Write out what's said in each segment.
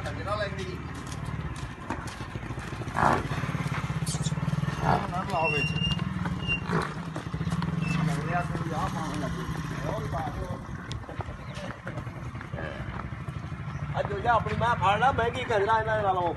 ਸੱਜਣਾ ਲੈਂਦੀ ਨਾ ਲਾਓ ਵਿੱਚ ਲੱਗ ਰਿਹਾ ਸੀ ਆ ਪਾਉਣ ਲੱਗੀ ਉਹ ਵੀ ਪਾ ਦਿਓ ਅੱਜ ਜੋ ਆਪਣੀ ਮੈਂ ਫੜ ਲਾ ਮਹਿੰਗੀ ਗਜਰਾ ਇਹਨਾਂ ਨਾਲੋਂ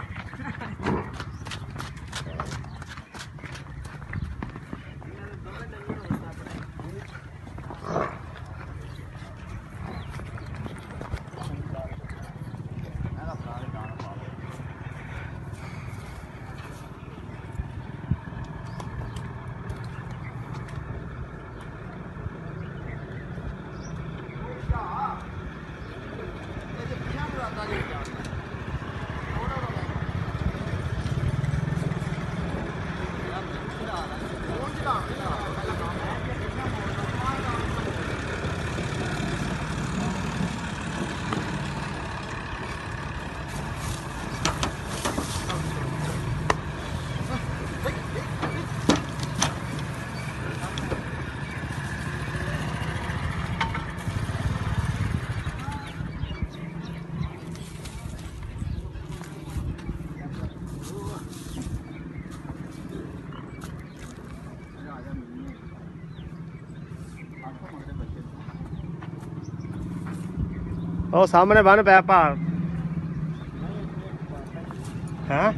ਉਹ ਸਾਹਮਣੇ ਬੰਨ ਪਿਆ ਭਾਰ ਹੈ।